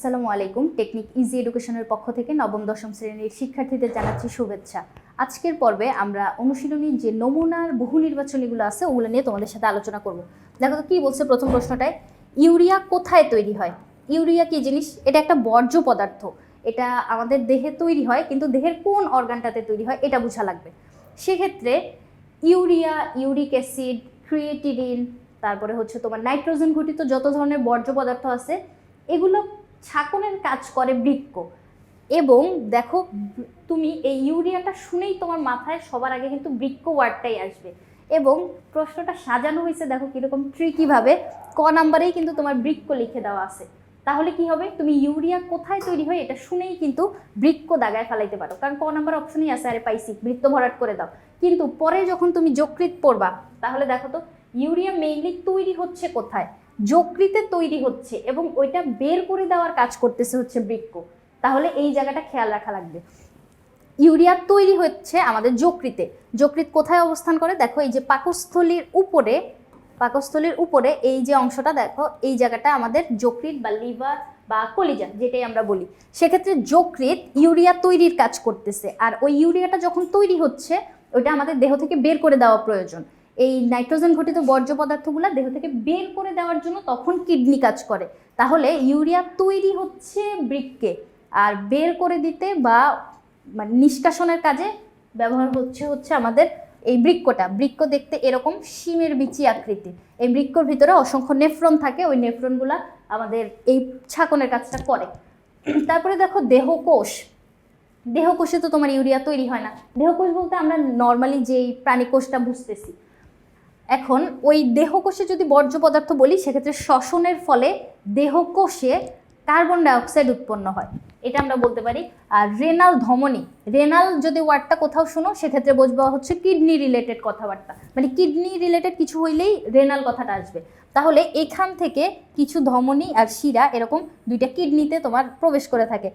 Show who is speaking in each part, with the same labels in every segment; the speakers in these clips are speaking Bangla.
Speaker 1: আসসালামু আলাইকুম। টেকনিক ইজি এডুকেশনের পক্ষ থেকে নবম দশম শ্রেণীর শিক্ষার্থীদের জানাচ্ছি শুভেচ্ছা। আজকের পর্বে আমরা অনুশীলনীর যে নমুনার বহু নির্বাচনীগুলো আছে ওগুলো নিয়ে তোমাদের সাথে আলোচনা করব। দেখো তো কি বলছে প্রথম প্রশ্নটায়, ইউরিয়া কোথায় তৈরি হয়? ইউরিয়া কি জিনিস? এটা একটা বর্জ্য পদার্থ। এটা আমাদের দেহে তৈরি হয়, কিন্তু দেহের কোন অর্গানটাতে তৈরি হয় এটা বোঝা লাগবে। সেক্ষেত্রে ইউরিয়া, ইউরিক অ্যাসিড, ক্রিয়েটিনিন, তারপরে হচ্ছে তোমার নাইট্রোজেন ঘটিত যত ধরনের বর্জ্য পদার্থ আছে এগুলো ছাঁকনের কাজ করে বৃক্ক। এবং দেখো তুমি এই ইউরিয়াটা শুনেই তোমার মাথায় সবার আগে কিন্তু বৃক্ক ওয়ার্ডটাই আসবে। এবং প্রশ্নটা সাজানো হয়েছে দেখো কীরকম ট্রিকিভাবে, ক নাম্বারেই কিন্তু তোমার বৃক্ক লিখে দেওয়া আছে। তাহলে কি হবে, তুমি ইউরিয়া কোথায় তৈরি হয় এটা শুনেই কিন্তু বৃক্ক দাগায় ফেলাইতে পারো, কারণ ক নাম্বার অপশনই আছে, আরে পাইছি বৃত্ত ভরাট করে দাও। কিন্তু পরে যখন তুমি যকৃৎ পড়বা তাহলে দেখো তো ইউরিয়া মেইনলি তৈরি হচ্ছে কোথায়? যকৃতে তৈরি হচ্ছে, এবং ওইটা বের করে দেওয়ার কাজ করতেছে হচ্ছে বৃক্ক। তাহলে এই জায়গাটা খেয়াল রাখা লাগবে। ইউরিয়া তৈরি হচ্ছে আমাদের যকৃতে। যকৃৎ কোথায় অবস্থান করে? দেখো এই যে পাকস্থলীর উপরে এই যে অংশটা দেখো, এই জায়গাটা আমাদের যকৃৎ বা লিভার বা কলিজা যেটাই আমরা বলি। সেক্ষেত্রে যকৃৎ ইউরিয়া তৈরির কাজ করতেছে, আর ওই ইউরিয়াটা যখন তৈরি হচ্ছে ওইটা আমাদের দেহ থেকে বের করে দেওয়া প্রয়োজন। এই নাইট্রোজেন ঘটিত বর্জ্য পদার্থগুলো দেহ থেকে বের করে দেওয়ার জন্য তখন কিডনি কাজ করে। তাহলে ইউরিয়া তৈরি হচ্ছে বৃক্কে, আর বের করে দিতে বা মানে নিষ্কাশনের কাজে ব্যবহার হচ্ছে আমাদের এই বৃক্কটা। বৃক্ক দেখতে এরকম শিমের বিচি আকৃতি। এই বৃক্কর ভিতরে অসংখ্য নেফ্রন থাকে, ওই নেফ্রনগুলা আমাদের এই ছাঁকনের কাজটা করে। তারপরে দেখো দেহকোষ। দেহকোষে তো তোমার ইউরিয়া তৈরি হয় না। দেহকোষ বলতে আমরা নর্মালি যেই প্রাণীকোষটা বুঝতেছি। এখন ওই দেহকোষে যদি বর্জ্য পদার্থ বলি, সেক্ষেত্রে শ্বসনের ফলে দেহকোষে কার্বন ডাইঅক্সাইড উৎপন্ন হয়, এটা আমরা বলতে পারি। আর রেনাল ধমনী, রেনাল যদি ওয়ার্ডটা কোথাও শুনো সেক্ষেত্রে বুঝবা হচ্ছে কিডনি রিলেটেড কথাবার্তা, মানে কিডনি রিলেটেড কিছু হইলেই রেনাল কথাটা আসবে। তাহলে এখান থেকে কিছু ধমনী আর শিরা এরকম দুইটা কিডনিতে তোমার প্রবেশ করে থাকে।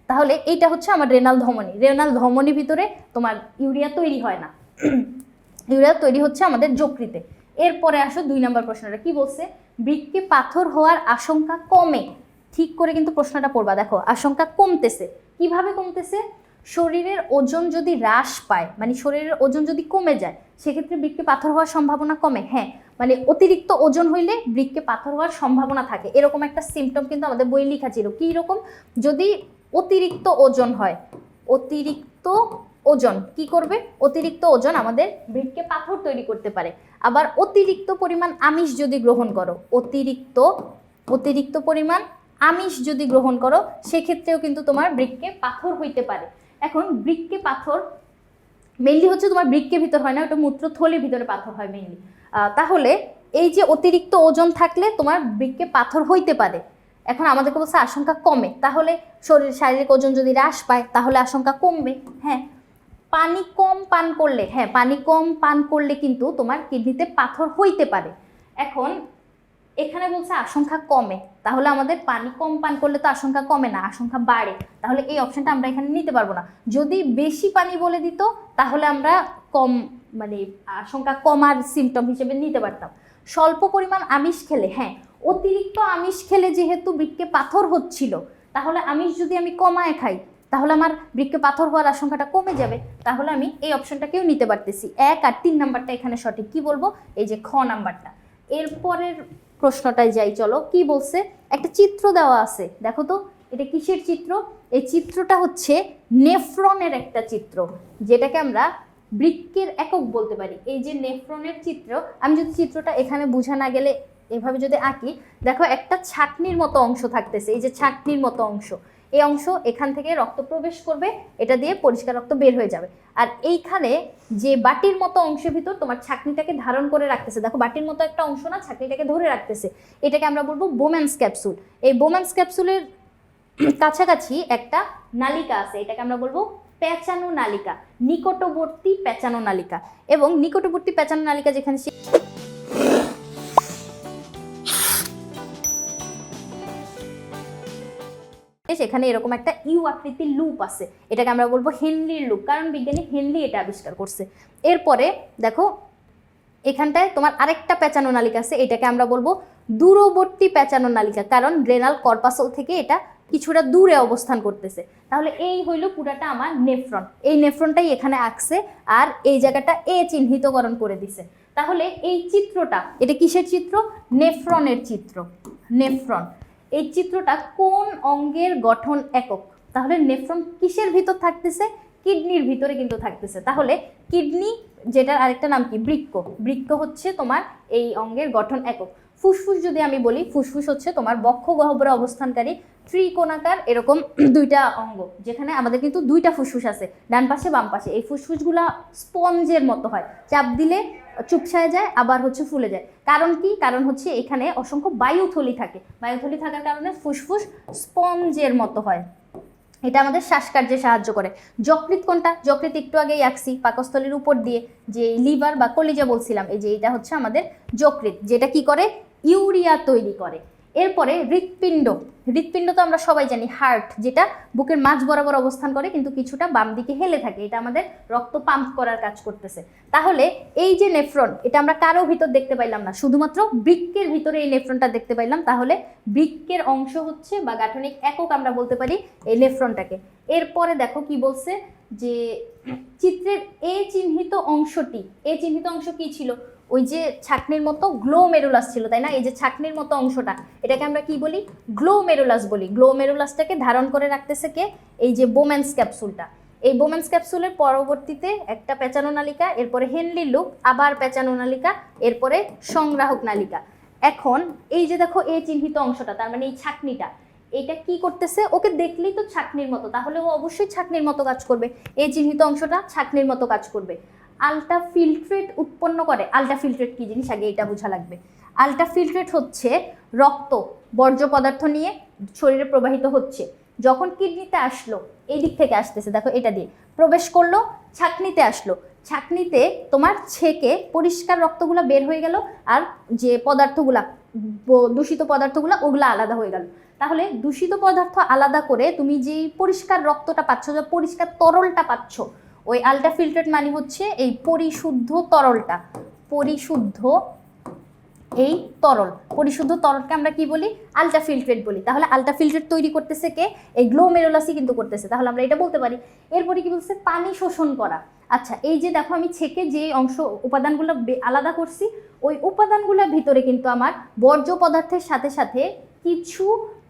Speaker 1: তাহলে এইটা হচ্ছে আমার রেনাল ধমনী। রেনাল ধমনীর ভিতরে তোমার ইউরিয়া তৈরি হয় না, ইউরিয়া তৈরি হচ্ছে আমাদের যকৃতে। এরপরে আসো 2 নম্বর প্রশ্নটা কি বলছে, বৃক্কে পাথর হওয়ার আশঙ্কা কমে। ঠিক করে কিন্তু প্রশ্নটা পড়বা। দেখো আশঙ্কা কমতেছে, কিভাবে কমতেছে? শরীরের ওজন যদি হ্রাস পায়, মানে শরীরের ওজন যদি কমে যায়, সেক্ষেত্রে বৃক্কে পাথর হওয়ার সম্ভাবনা কমে। হ্যাঁ, মানে অতিরিক্ত ওজন হইলে বৃক্কে পাথর হওয়ার সম্ভাবনা থাকে, এরকম একটা সিমটম কিন্তু আমাদের বইয়ে লেখা ছিল। কি রকম? যদি অতিরিক্ত ওজন হয়, অতিরিক্ত ওজন কি করবে? অতিরিক্ত ওজন আমাদের বৃক্কে পাথর তৈরি করতে পারে। আবার অতিরিক্ত পরিমাণ আমিষ যদি গ্রহণ করো, অতিরিক্ত পরিমাণ আমিষ যদি গ্রহণ করো, সেক্ষেত্রেও কিন্তু তোমার বৃক্কে পাথর হইতে পারে। এখন বৃক্কে পাথর মেইনলি হচ্ছে তোমার বৃক্কের ভিতর হয় না, ওটা মূত্রথলির ভিতরে পাথর হয় মেইনলি। তাহলে এই যে অতিরিক্ত ওজন থাকলে তোমার বৃক্কে পাথর হইতে পারে। এখন আমাদেরকে বলছে আশঙ্কা কমে, তাহলে শারীরিক ওজন যদি হ্রাস পায় তাহলে আশঙ্কা কমবে। হ্যাঁ, পানি কম পান করলে, হ্যাঁ পানি কম পান করলে কিন্তু তোমার কিডনিতে পাথর হইতে পারে। এখন এখানে বলছে আশঙ্কা কমে, তাহলে আমাদের পানি কম পান করলে তো আশঙ্কা কমে না, আশঙ্কা বাড়ে। তাহলে এই অপশনটা আমরা এখানে নিতে পারবো না। যদি বেশি পানি বলে দিত তাহলে আমরা কম, মানে আশঙ্কা কমার সিমটম হিসেবে নিতে পারতাম। স্বল্প পরিমাণ আমিষ খেলে, হ্যাঁ অতিরিক্ত আমিষ খেলে যেহেতু বৃক্কে পাথর হচ্ছিল, তাহলে আমিষ যদি আমি কমায় খাই তাহলে আমার বৃক্কে পাথর হওয়ার আশঙ্কাটা কমে যাবে। তাহলে আমি এই অপশনটাকেও নিতে পারতেছি। 1 আর 3 নাম্বারটা এখানে সঠিক। কি বলবো? এই যে খ নাম্বারটা। এরপরের প্রশ্নটায় যাই, চলো কি বলছে। একটা চিত্র দেওয়া আছে, দেখো তো এটা কিসের চিত্র? এই চিত্রটা হচ্ছে নেফ্রনের একটা চিত্র, যেটাকে আমরা বৃক্কের একক বলতে পারি। এই যে নেফ্রনের চিত্র, আমি যদি চিত্রটা এখানে বোঝা না গেলে এভাবে যদি আঁকি, দেখো একটা ছাঁকনির মতো অংশ থাকতেছে। এই যে ছাঁকনির মতো অংশ, এই অংশ এখান থেকে রক্ত প্রবেশ করবে, এটা দিয়ে পরিষ্কার রক্ত বের হয়ে যাবে। আর এইখানে যে বাটির মতো অংশের ভিতর তোমার ছাঁকনিটাকে ধারণ করে রাখতেছে, দেখো বাটির মতো একটা অংশ না, ছাঁকনিটাকে ধরে রাখতেছে, এটাকে আমরা বলবো বোম্যান্স ক্যাপসুল। এই বোম্যান্স ক্যাপসুলের কাছাকাছি একটা নালিকা আছে, এটাকে আমরা বলবো পেঁচানো নালিকা, নিকটবর্তী পেঁচানো নালিকা। এবং নিকটবর্তী পেঁচানো নালিকা যেখানে সেখানে এরকম একটা ইউ আকৃতির লুপ আছে, এটাকে আমরা বলবো হেনলির লুপ, কারণ বিজ্ঞানী হেনলি এটা আবিষ্কার করছে। এরপরে দেখো এখানটায় তোমার আরেকটা পেঁচানো নালিকা আছে, এটাকে আমরা বলবো দূরবর্তী পেঁচানো নালিকা, কারণ রেনাল কর্পাসল থেকে এটা কিছুটা দূরে অবস্থান করতেছে। তাহলে এই হইল পুরাটা আমার নেফ্রন, এই নেফ্রনটাই এখানে আঁকছে আর এই জায়গাটা এ চিহ্নিতকরণ করে দিছে। তাহলে এই চিত্রটা, এটা কিসের চিত্র? নেফ্রনের চিত্র। নেফ্রন, এই চিত্রটা কোন অঙ্গের গঠন একক? তাহলে নেফ্রন কিসের ভিতর থাকতেছে? কিডনির ভিতরে কিন্তু থাকতেছে। তাহলে কিডনি, যেটার আরেকটা নাম কি? বৃক্ক। বৃক্ক হচ্ছে তোমার এই অঙ্গের গঠন একক। ফুসফুস যদি আমি বলি, ফুসফুস হচ্ছে তোমার বক্ষ গহ্বরে অবস্থানকারী ত্রিকোণাকার এরকম দুইটা অঙ্গ, যেখানে আমাদের কিন্তু দুইটা ফুসফুস আছে, ডান পাশে বাম পাশে। এই ফুসফুসগুলা স্পঞ্জের মতো হয়, চাপ দিলে চুপসায় যায়, আবার হচ্ছে ফুলে যায়। কারণ কি? কারণ হচ্ছে এখানে অসংখ্য বায়ুথলি থাকে, বায়ুথলি থাকার কারণে ফুসফুস স্পঞ্জের মতো হয়। এটা আমাদের শ্বাসকার্যে সাহায্য করে। যকৃৎ কোনটা? যকৃৎ একটু আগেই আঁকছি, পাকস্থলীর উপর দিয়ে যে লিভার বা কলিজা বলছিলাম, এই যে এটা হচ্ছে আমাদের যকৃৎ, যেটা কি করে? ইউরিয়া তৈরি করে। এরপরে হৃৎপিণ্ড। হৃৎপিণ্ড তো আমরা সবাই জানি, হার্ট, যেটা বুকের মাঝ বরাবর অবস্থান করে কিন্তু কিছুটা বাম দিকে হেলে থাকে, এটা আমাদের রক্ত পাম্প করার কাজ করতেছে। তাহলে এই যে নেফ্রন, এটা আমরা কারো ভিতর দেখতে পাইলাম না, শুধুমাত্র বৃক্কের ভিতরে এই নেফ্রনটা দেখতে পাইলাম। তাহলে বৃক্কের অংশ হচ্ছে বা গাঠনিক একক আমরা বলতে পারি এই নেফ্রনটাকে। এরপরে দেখো কি বলছে, যে চিত্রের এ চিহ্নিত অংশটি, এ চিহ্নিত অংশ কি ছিল? ওই যে ছাকনির মতো গ্লোমেরুলাস ছিল, তাই না? এই যে ছাকনির মতো অংশটা, এটাকে আমরা কি বলি? গ্লোমেরুলাস বলি। গ্লোমেরুলাসটাকে ধারণ করে রাখতেছে কে? এই যে বোম্যান্স ক্যাপসুলটা। এই বোম্যান্স ক্যাপসুলের পরবর্তীতে একটা পেঁচানো নালিকা, এরপরে হেনলি লুপ, আবার পেঁচানো নালিকা, এরপরে সংগ্রাহক নালিকা। এখন এই যে দেখো এ চিহ্নিত অংশটা, তার মানে এই ছাকনিটা, এটা কি করতেছে? ওকে দেখলেই তো ছাকনির মতো, তাহলে ও অবশ্যই ছাকনির মতো কাজ করবে। এই চিহ্নিত অংশটা ছাকনির মতো কাজ করবে। আলট্রাফিল্ট্রেট উৎপন্ন করে। আলট্রাফিল্ট্রেট কি জিনিস আগে এটা বোঝা লাগবে। আলট্রাফিল্ট্রেট হচ্ছে রক্ত বর্জ্য পদার্থ নিয়ে শরীরে প্রবাহিত হচ্ছে, যখন কিডনিতে আসলো, এই দিক থেকে আসতেছে, দেখো এটা দিয়ে প্রবেশ করলো, ছাকনিতে আসলো, ছাকনিতে তোমার ছেকে পরিষ্কার রক্তগুলো বের হয়ে গেল, আর যে পদার্থগুলা দূষিত পদার্থগুলো ওগুলো আলাদা হয়ে গেল। তাহলে দূষিত পদার্থ আলাদা করে তুমি যেই পরিষ্কার রক্তটা পাচ্ছ, যে পরিষ্কার তরলটা পাচ্ছ, ওই আলট্রাফিল্ট্রেট মানে হচ্ছে এই পরিশুদ্ধ তরলটা। পরিশুদ্ধ এই তরল, পরিশুদ্ধ তরলকে আমরা কি বলি? আলট্রাফিল্ট্রেট বলি। তাহলে আলট্রাফিল্ট্রেট তৈরি করতেছে কে? এই গ্লোমেরুলাসই কিন্তু করতেছে। তাহলে আমরা এটা বলতে পারি। এরপরে কি বলছে? পানি শোষণ করা। আচ্ছা, এই যে দেখো আমি ছেকে যে অংশ উপাদানগুলো আলাদা করছি, ওই উপাদানগুলোর ভিতরে কিন্তু আমার বর্জ্য পদার্থের সাথে সাথে কিছু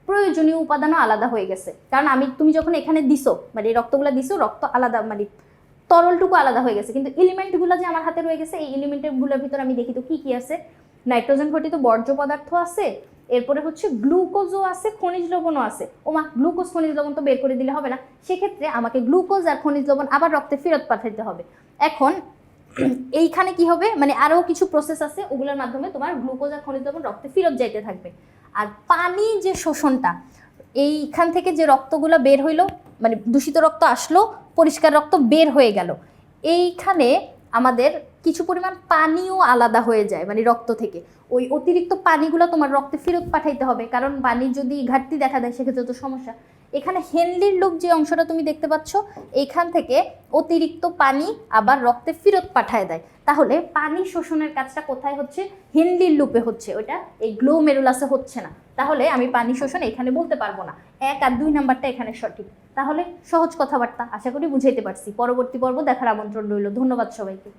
Speaker 1: প্রয়োজনীয় উপাদানও আলাদা হয়ে গেছে। কারণ তুমি যখন এখানে দিছো, মানে এই রক্তগুলো দিছো, রক্ত আলাদা, মানে তরলটুকু আলাদা হয়ে গেছে, কিন্তু এলিমেন্টগুলো যে আমার হাতে রয়ে গেছে, এই এলিমেন্টগুলোর ভিতরে আমি দেখি তো কি কি আছে? নাইট্রোজেন ঘটিত বর্জ্য পদার্থ আছে, এরপরে হচ্ছে গ্লুকোজও আছে, খনিজ লবণও আছে। ওমা, গ্লুকোজ খনিজ লবণ তো বের করে দিলে হবে না, সেক্ষেত্রে আমাকে গ্লুকোজ আর খনিজ লবণ আবার রক্তে ফেরত পাঠাতে হবে। এখন এইখানে কি হবে? মানে আরও কিছু প্রসেস আছে, ওগুলোর মাধ্যমে তোমার গ্লুকোজ আর খনিজ লবণ রক্তে ফেরত যাইতে থাকবে। আর পানি যে শোষণটা, এইখান থেকে যে রক্তগুলো বের হইলো, মানে দূষিত রক্ত আসলো, পরিষ্কার রক্ত বের হয়ে গেল, এইখানে আমাদের কিছু পরিমাণ পানিও আলাদা হয়ে যায়, মানে রক্ত থেকে। ওই অতিরিক্ত পানিগুলো তোমার রক্তে ফেরত পাঠাইতে হবে, কারণ পানি যদি ঘাটতি দেখা দেয় সেক্ষেত্রে তো সমস্যা। এখানে হেনলির লুপ যে অংশটা তুমি দেখতে পাচ্ছ, এইখান থেকে অতিরিক্ত পানি আবার রক্তে ফেরত পাঠায় দেয়। তাহলে পানি শোষণের কাজটা কোথায় হচ্ছে? হেনলির লুপে হচ্ছে, ওইটা এই গ্লোমেরুলাসে হচ্ছে না। তাহলে আমি পানি শোষণ এখানে বলতে পারবো না। 1 আর 2 নাম্বারটা এখানে সঠিক। তাহলে সহজ কথাবার্তা, আশা করি বুঝাইতে পারছি। পরবর্তী পর্ব দেখার আমন্ত্রণ রইল। ধন্যবাদ সবাইকে।